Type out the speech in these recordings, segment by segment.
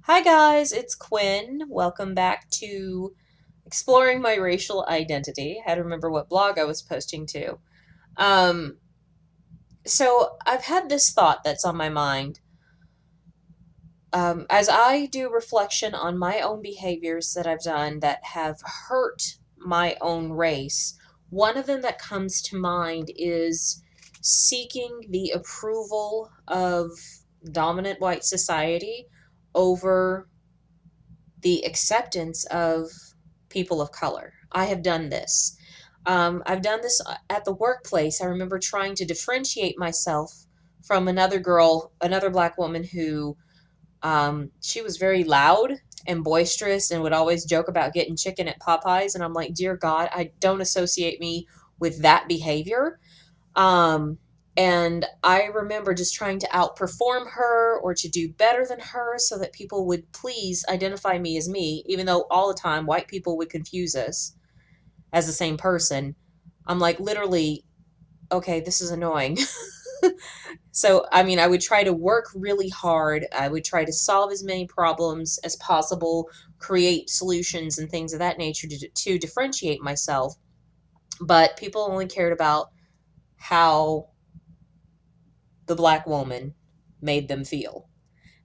Hi guys, it's Quinn. Welcome back to exploring my racial identity. I had to remember what blog I was posting to. Um, so I've had this thought that's on my mind. As I do reflection on my own behaviors that I've done that have hurt my own race, one of them that comes to mind is seeking the approval of dominant white society over the acceptance of people of color. I have done this. I've done this at the workplace. I remember trying to differentiate myself from another girl, another black woman who she was very loud and boisterous and would always joke about getting chicken at Popeyes. And I'm like, dear God, I don't associate me with that behavior. Um, and I remember just trying to outperform her or to do better than her so that people would please identify me as me, even though all the time white people would confuse us as the same person. I'm like, literally, okay, this is annoying. So, I mean, I would try to work really hard. I would try to solve as many problems as possible, create solutions and things of that nature to differentiate myself. But people only cared about how the black woman made them feel.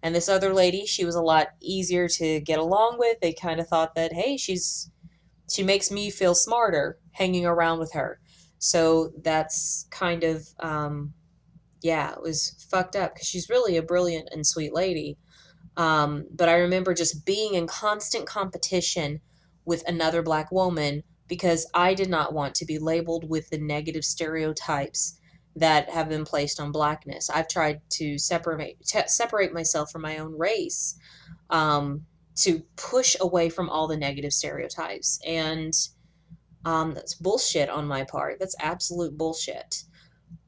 And this other lady, she was a lot easier to get along with. They kind of thought that, hey, she makes me feel smarter hanging around with her. So that's kind of yeah, it was fucked up because she's really a brilliant and sweet lady. But I remember just being in constant competition with another black woman because I did not want to be labeled with the negative stereotypes that have been placed on blackness. I've tried to separate myself from my own race, to push away from all the negative stereotypes, and that's bullshit on my part. That's absolute bullshit.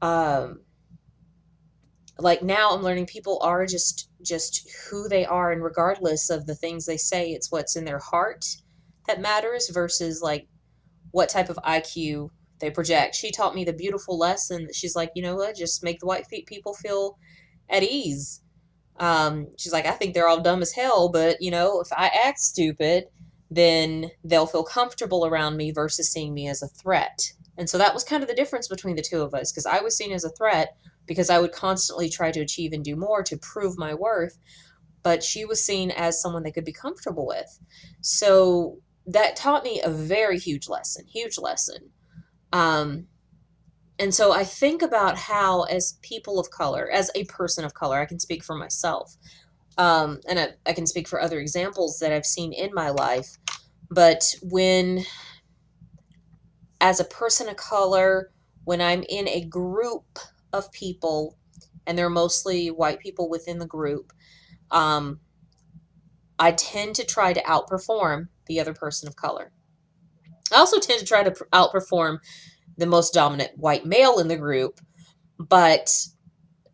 Um, like now I'm learning people are just who they are, and regardless of the things they say, it's what's in their heart that matters versus like what type of IQ they project. She taught me the beautiful lesson that she's like, you know what, just make the white people feel at ease. She's like, I think they're all dumb as hell, but you know, if I act stupid, then they'll feel comfortable around me versus seeing me as a threat. And so that was kind of the difference between the two of us, because I was seen as a threat because I would constantly try to achieve and do more to prove my worth, but she was seen as someone they could be comfortable with. So that taught me a very huge lesson, huge lesson. Um, and so I think about how, as people of color, as a person of color, I can speak for myself, and I can speak for other examples that I've seen in my life. But when, as a person of color, when I'm in a group of people, and they're mostly white people within the group, um, I tend to try to outperform the other person of color. I also tend to try to outperform the most dominant white male in the group, but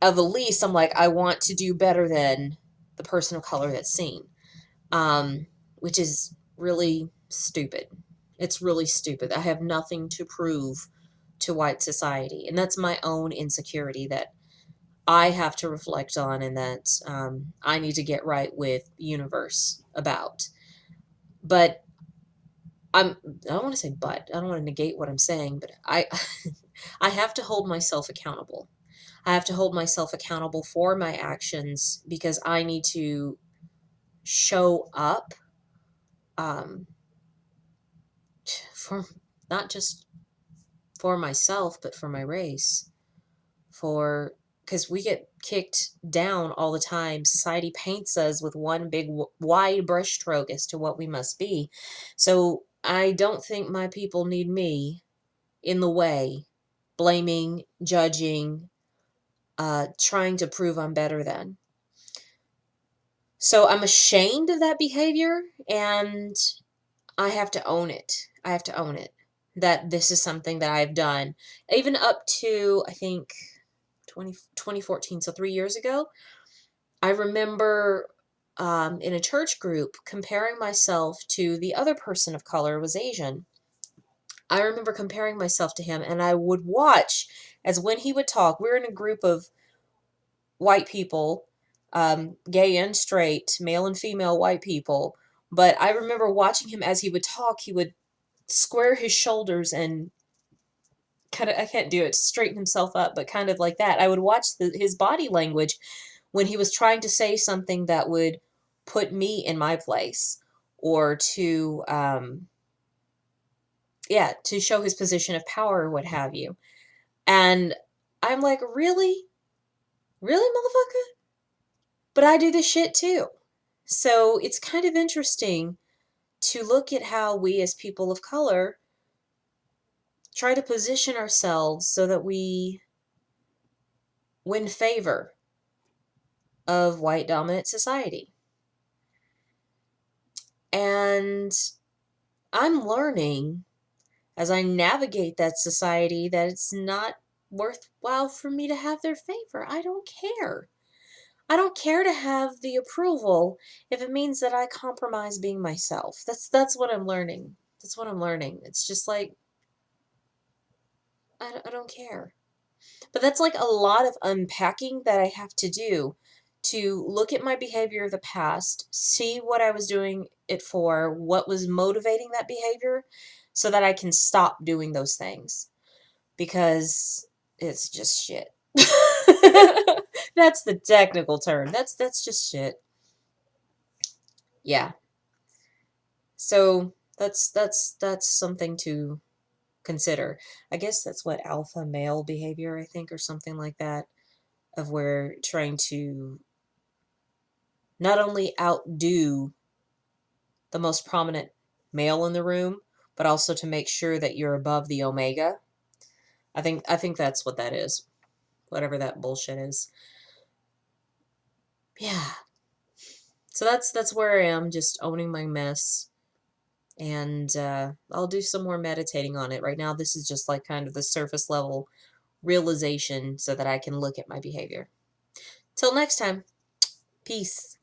of the least, I'm like, I want to do better than the person of color that's seen, um, which is really stupid. It's really stupid. I have nothing to prove to white society, and that's my own insecurity that I have to reflect on, and that I need to get right with the universe about. But I'm I don't want to say but. I don't want to negate what I'm saying, but I I have to hold myself accountable. I have to hold myself accountable for my actions because I need to show up, um, for not just for myself, but for my race. For Because we get kicked down all the time. Society paints us with one big wide brushstroke as to what we must be. So I don't think my people need me in the way, blaming, judging, trying to prove I'm better than. So I'm ashamed of that behavior, and I have to own it. I have to own it. That this is something that I've done. Even up to, I think, 2014, so 3 years ago, I remember in a church group comparing myself to the other person of color who was Asian. I remember comparing myself to him, and I would watch as when he would talk, we're in a group of white people, gay and straight, male and female white people. But I remember watching him as he would talk, he would square his shoulders and kind of, I can't do it, to straighten himself up, but kind of like that. I would watch his body language when he was trying to say something that would put me in my place, or to, yeah, to show his position of power or what have you. And I'm like, really? Really, motherfucker? But I do this shit too. So it's kind of interesting to look at how we as people of color try to position ourselves so that we win favor of white dominant society. And I'm learning as I navigate that society that it's not worthwhile for me to have their favor. I don't care. I don't care to have the approval if it means that I compromise being myself. That's what I'm learning. That's what I'm learning. It's just like, I don't care. But that's like a lot of unpacking that I have to do, to look at my behavior of the past, see what I was doing it for, what was motivating that behavior, so that I can stop doing those things. Because it's just shit. That's the technical term. That's just shit. Yeah. So that's something to consider. I guess that's what alpha male behavior, I think, or something like that, of where trying to not only outdo the most prominent male in the room, but also to make sure that you're above the omega. I think that's what that is. Whatever that bullshit is. Yeah. So that's where I am, just owning my mess. And I'll do some more meditating on it. Right now, this is just like kind of the surface level realization so that I can look at my behavior. Till next time, peace.